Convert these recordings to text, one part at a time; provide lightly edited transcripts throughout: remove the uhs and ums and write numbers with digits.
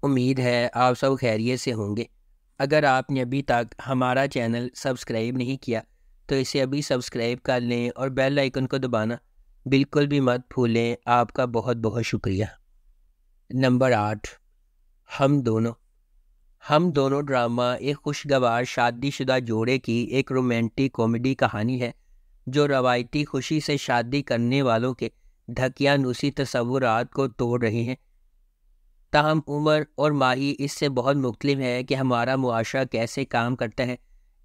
امید ہے آپ سب خیریت سے ہوں گے۔ اگر آپ نے ابھی تک ہمارا چینل سبسکرائب نہیں کیا تو اسے ابھی سبسکرائب کر لیں اور بیل آئیکن کو دبانا بالکل بھی مت بھولیں۔ آپ کا بہت بہت شکریہ۔ نمبر 8، ہم دونوں ڈرامہ ایک خوشگوار شادی شدہ جوڑے کی ایک رومانٹک کامیڈی کہانی ہے جو روایتی خوشی سے شادی کرنے والوں کے دھکیانوسی تصورات کو توڑ رہی ہیں۔ تاہم عمر اور ماہی اس سے بہت مختلف ہے کہ ہمارا معاشرہ کیسے کام کرتا ہے۔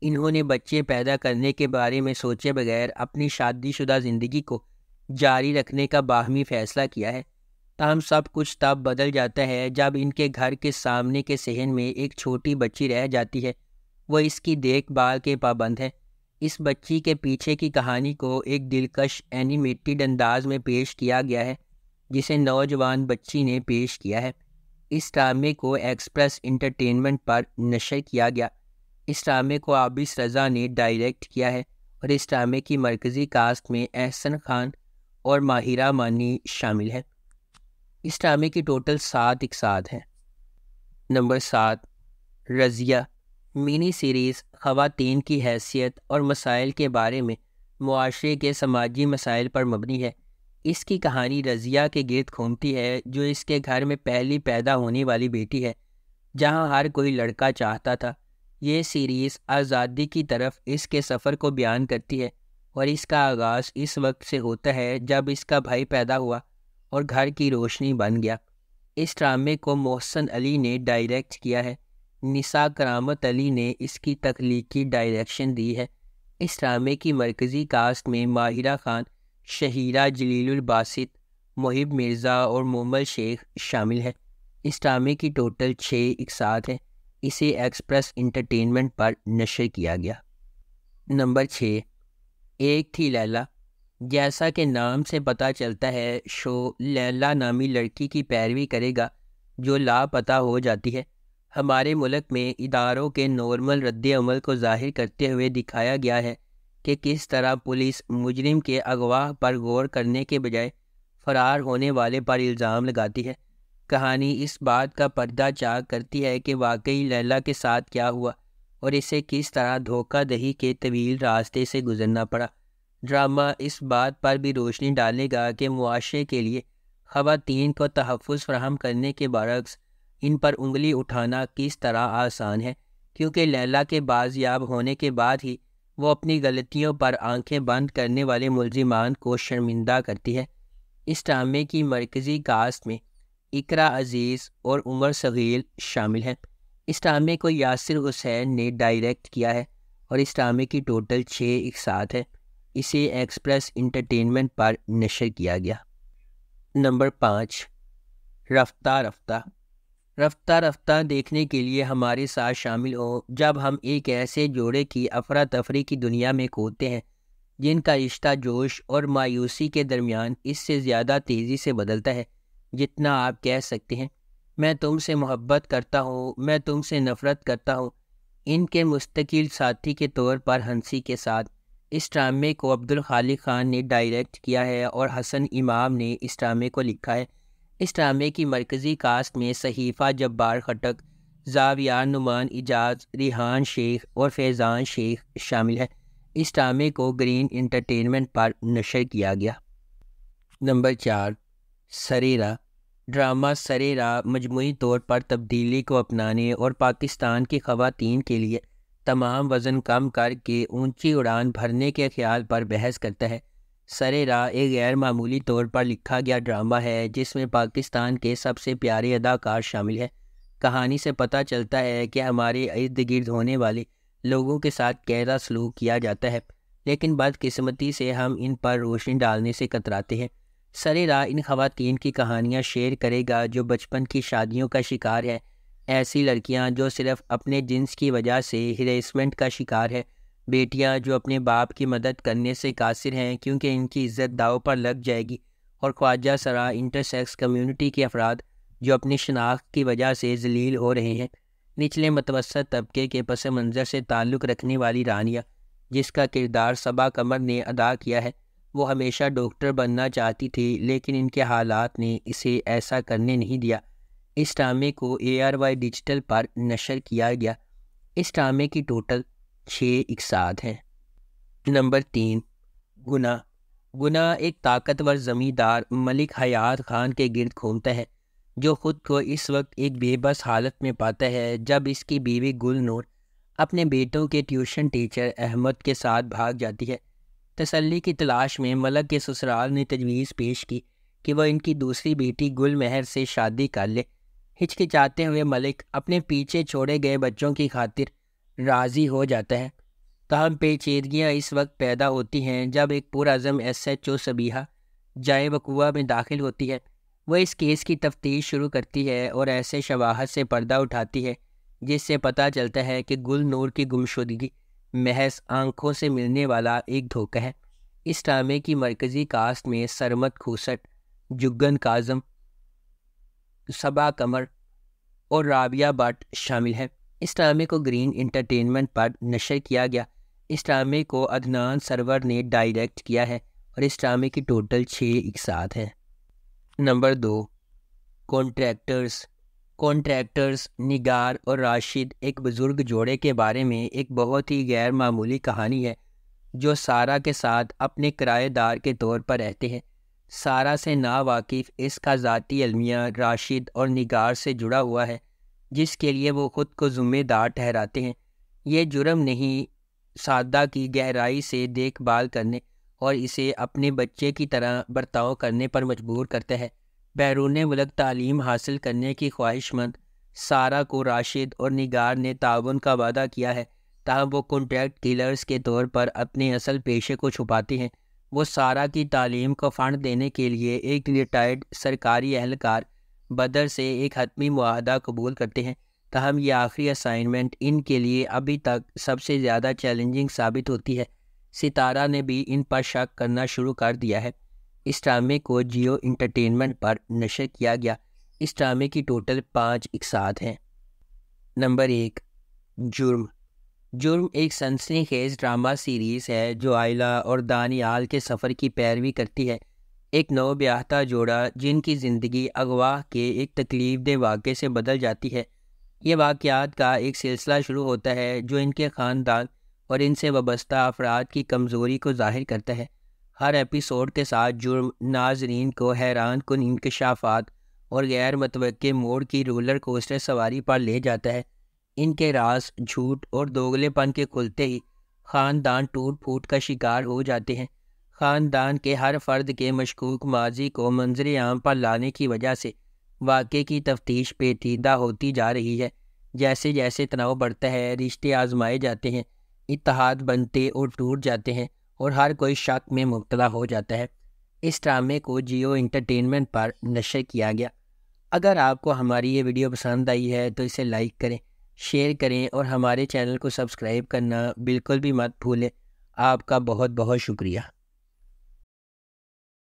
انہوں نے بچے پیدا کرنے کے بارے میں سوچے بغیر اپنی شادی شدہ زندگی کو جاری رکھنے کا باہمی فیصلہ کیا ہے۔ تاہم سب کچھ تب بدل جاتا ہے جب ان کے گھر کے سامنے کے صحن میں ایک چھوٹی بچی رہ جاتی ہے۔ وہ اس کی دیکھ بھال کے پابند ہے۔ اس بچی کے پیچھے کی کہانی کو ایک دلکش اینیمیٹڈ انداز میں پیش کیا گیا ہے جسے نوجوان بچی نے پیش کیا ہے۔ اس ڈرامے کو ایکسپریس انٹرٹینمنٹ پر نشر کیا گیا۔ اس ڈرامے کو عابس رضا نے ڈائریکٹ کیا ہے اور اس ڈرامے کی مرکزی کاسٹ میں احسن خان اور ماہرہ مانی شامل ہیں۔ اس ڈرامے کی ٹوٹل 7 اقساط ہیں۔ نمبر 7، رضیہ منی سیریز خواتین کی حیثیت اور مسائل کے بارے میں معاشرے کے سماجی مسائل پر مبنی ہے۔ اس کی کہانی رضیہ کے گرد گھومتی ہے جو اس کے گھر میں پہلی پیدا ہونے والی بیٹی ہے جہاں ہر کوئی لڑکا چاہتا تھا۔ یہ سیریز آزادی کی طرف اس کے سفر کو بیان کرتی ہے اور اس کا آغاز اس وقت سے ہوتا ہے جب اس کا بھائی پیدا ہوا اور گھر کی روشنی بن گیا۔ اس ڈرامے کو محسن علی نے ڈائریکٹ کیا ہے۔ نساء کرامت علی نے اس کی تخلیقی ڈائریکشن دی ہے۔ اس ڈرامے کی مرکزی کاسٹ میں ماہرہ خان، شہیرہ جلیل الباسط، محب مرزا اور مومل شیخ شامل ہیں۔ اس ڈرامے کی ٹوٹل 6 اقساط ہیں۔ اسے ایکسپریس انٹرٹینمنٹ پر نشر کیا گیا۔ نمبر 6، ایک تھی لیلا۔ جیسا کہ نام سے پتہ چلتا ہے، شو لیلا نامی لڑکی کی پیروی کرے گا جو لاپتہ ہو جاتی ہے۔ ہمارے ملک میں اداروں کے نارمل رد عمل کو ظاہر کرتے ہوئے دکھایا گیا ہے کہ کس طرح پولیس مجرم کے اغوا پر غور کرنے کے بجائے فرار ہونے والے پر الزام لگاتی ہے۔ کہانی اس بات کا پردہ چاک کرتی ہے کہ واقعی لیلا کے ساتھ کیا ہوا اور اسے کس طرح دھوکہ دہی کے طویل راستے سے گزرنا پڑا۔ ڈرامہ اس بات پر بھی روشنی ڈالے گا کہ معاشرے کے لیے خواتین کو تحفظ فراہم کرنے کے برعکس ان پر انگلی اٹھانا کس طرح آسان ہے، کیونکہ لیلا کے بازیاب ہونے کے بعد ہی وہ اپنی غلطیوں پر آنکھیں بند کرنے والے ملزمان کو شرمندہ کرتی ہے۔ اس ڈرامے کی مرکزی کاسٹ میں اقرا عزیز اور عمر ثقیل شامل ہیں۔ اس ڈرامے کو یاسر حسین نے ڈائریکٹ کیا ہے اور اس ڈرامے کی ٹوٹل 6 اقساط ہے۔ اسے ایکسپریس انٹرٹینمنٹ پر نشر کیا گیا۔ نمبر 5، رفتہ رفتہ دیکھنے کے لیے ہمارے ساتھ شامل ہوں جب ہم ایک ایسے جوڑے کی افراتفری کی دنیا میں کودتے ہیں جن کا رشتہ جوش اور مایوسی کے درمیان اس سے زیادہ تیزی سے بدلتا ہے جتنا آپ کہہ سکتے ہیں میں تم سے محبت کرتا ہوں، میں تم سے نفرت کرتا ہوں۔ ان کے مستقل ساتھی کے طور پر ہنسی کے ساتھ اس ڈرامے کو عبدالخالق خان نے ڈائریکٹ کیا ہے اور حسن امام نے اس ڈرامے کو لکھا ہے۔ اس ڈرامے کی مرکزی کاسٹ میں صحیفہ جبار خٹک، زاویار نعمان اجاز، ریحان شیخ اور فیضان شیخ شامل ہیں۔ اس ڈرامے کو گرین انٹرٹینمنٹ پر نشر کیا گیا۔ نمبر 4، سریرا۔ ڈرامہ سریرا مجموعی طور پر تبدیلی کو اپنانے اور پاکستان کی خواتین کے لیے تمام وزن کم کر کے اونچی اڑان بھرنے کے خیال پر بحث کرتا ہے۔ سریرا ایک غیر معمولی طور پر لکھا گیا ڈرامہ ہے جس میں پاکستان کے سب سے پیارے اداکار شامل ہیں۔ کہانی سے پتہ چلتا ہے کہ ہمارے ارد گرد ہونے والے لوگوں کے ساتھ کیسا سلوک کیا جاتا ہے، لیکن بدقسمتی سے ہم ان پر روشنی ڈالنے سے کتراتے ہیں۔ سریرا ان خواتین کی کہانیاں شیئر کرے گا جو بچپن کی شادیوں کا شکار ہے، ایسی لڑکیاں جو صرف اپنے جنس کی وجہ سے ہریسمنٹ کا شکار ہے، بیٹیاں جو اپنے باپ کی مدد کرنے سے قاصر ہیں کیونکہ ان کی عزت داؤ پر لگ جائے گی، اور خواجہ سرا انٹرسیکس کمیونٹی کے افراد جو اپنی شناخت کی وجہ سے ذلیل ہو رہے ہیں۔ نچلے متوسط طبقے کے پس منظر سے تعلق رکھنے والی رانیہ، جس کا کردار صبا قمر نے ادا کیا ہے، وہ ہمیشہ ڈاکٹر بننا چاہتی تھی لیکن ان کے حالات نے اسے ایسا کرنے نہیں دیا۔ اس ڈرامے کو ARY ڈیجیٹل پر نشر کیا گیا۔ اس ڈرامے کی ٹوٹل 6 اقساط ہیں۔ نمبر 3، گناہ۔ گناہ ایک طاقتور زمیندار ملک حیات خان کے گرد گھومتا ہے، جو خود کو اس وقت ایک بے بس حالت میں پاتا ہے جب اس کی بیوی گل نور اپنے بیٹوں کے ٹیوشن ٹیچر احمد کے ساتھ بھاگ جاتی ہے۔ تسلی کی تلاش میں ملک کے سسرال نے تجویز پیش کی کہ وہ ان کی دوسری بیٹی گل مہر سے شادی کر لے۔ ہچکچاتے ہوئے ملک اپنے پیچھے چھوڑے گئے بچوں کی خاطر راضی ہو جاتا ہے، تاہم پیچیدگیاں اس وقت پیدا ہوتی ہیں جب ایک پرعزم SHO صبیحہ جائے وقوع میں داخل ہوتی ہے۔ وہ اس کیس کی تفتیش شروع کرتی ہے اور ایسے شواہد سے پردہ اٹھاتی ہے جس سے پتہ چلتا ہے کہ گل نور کی گمشدگی محض آنکھوں سے ملنے والا ایک دھوکہ ہے۔ اس ڈرامے کی مرکزی کاسٹ میں سرمد کھوسٹ، جگن کاظم، صبا قمر اور رابعہ بٹ شامل ہیں۔ اس ڈرامے کو گرین انٹرٹینمنٹ پر نشر کیا گیا۔ اس ڈرامے کو عدنان سرور نے ڈائریکٹ کیا ہے اور اس ڈرامے کی ٹوٹل 6 اقساط ہیں۔ نمبر 2، کانٹریکٹرز نگار اور راشد ایک بزرگ جوڑے کے بارے میں ایک بہت ہی غیر معمولی کہانی ہے جو سارہ کے ساتھ اپنے کرایہ دار کے طور پر رہتے ہیں۔ سارہ سے ناواقف اس کا ذاتی المیہ راشد اور نگار سے جڑا ہوا ہے، جس کے لیے وہ خود کو ذمہ دار ٹھہراتے ہیں۔ یہ جرم نہیں، سادہ کی گہرائی سے دیکھ بھال کرنے اور اسے اپنے بچے کی طرح برتاؤ کرنے پر مجبور کرتا ہے۔ بیرون ملک تعلیم حاصل کرنے کی خواہش مند سارہ کو راشد اور نگار نے تعاون کا وعدہ کیا ہے، تاہم وہ کانٹریکٹ کلرز کے طور پر اپنے اصل پیشے کو چھپاتے ہیں۔ وہ سارہ کی تعلیم کو فنڈ دینے کے لیے ایک ریٹائرڈ سرکاری اہلکار بدر سے ایک حتمی معاہدہ قبول کرتے ہیں، تاہم یہ آخری اسائنمنٹ ان کے لیے ابھی تک سب سے زیادہ چیلنجنگ ثابت ہوتی ہے۔ ستارہ نے بھی ان پر شک کرنا شروع کر دیا ہے۔ اس ڈرامے کو جیو انٹرٹینمنٹ پر نشر کیا گیا۔ اس ڈرامے کی ٹوٹل 5 اقساط ہیں۔ نمبر 1، جرم ایک سنسنی خیز ڈرامہ سیریز ہے جو آئلہ اور دانیال کے سفر کی پیروی کرتی ہے۔ ایک نو بیاہتا جوڑا جن کی زندگی اغوا کے ایک تکلیف دہ واقعے سے بدل جاتی ہے۔ یہ واقعات کا ایک سلسلہ شروع ہوتا ہے جو ان کے خاندان اور ان سے وابستہ افراد کی کمزوری کو ظاہر کرتا ہے۔ ہر ایپیسوڈ کے ساتھ جرم ناظرین کو حیران کن انکشافات اور غیر متوقع موڑ کی رولر کوسٹر سواری پر لے جاتا ہے۔ ان کے راز، جھوٹ اور دوگلے پن کے کھلتے ہی خاندان ٹوٹ پھوٹ کا شکار ہو جاتے ہیں۔ خاندان کے ہر فرد کے مشکوک ماضی کو منظر عام پر لانے کی وجہ سے واقعے کی تفتیش پیچیدہ ہوتی جا رہی ہے۔ جیسے جیسے تناؤ بڑھتا ہے، رشتے آزمائے جاتے ہیں، اتحاد بنتے اور ٹوٹ جاتے ہیں اور ہر کوئی شک میں مبتلا ہو جاتا ہے۔ اس ڈرامے کو جیو انٹرٹینمنٹ پر نشر کیا گیا۔ اگر آپ کو ہماری یہ ویڈیو پسند آئی ہے تو اسے لائک کریں، شیئر کریں اور ہمارے چینل کو سبسکرائب کرنا بالکل بھی مت بھولیں۔ آپ کا بہت بہت شکریہ۔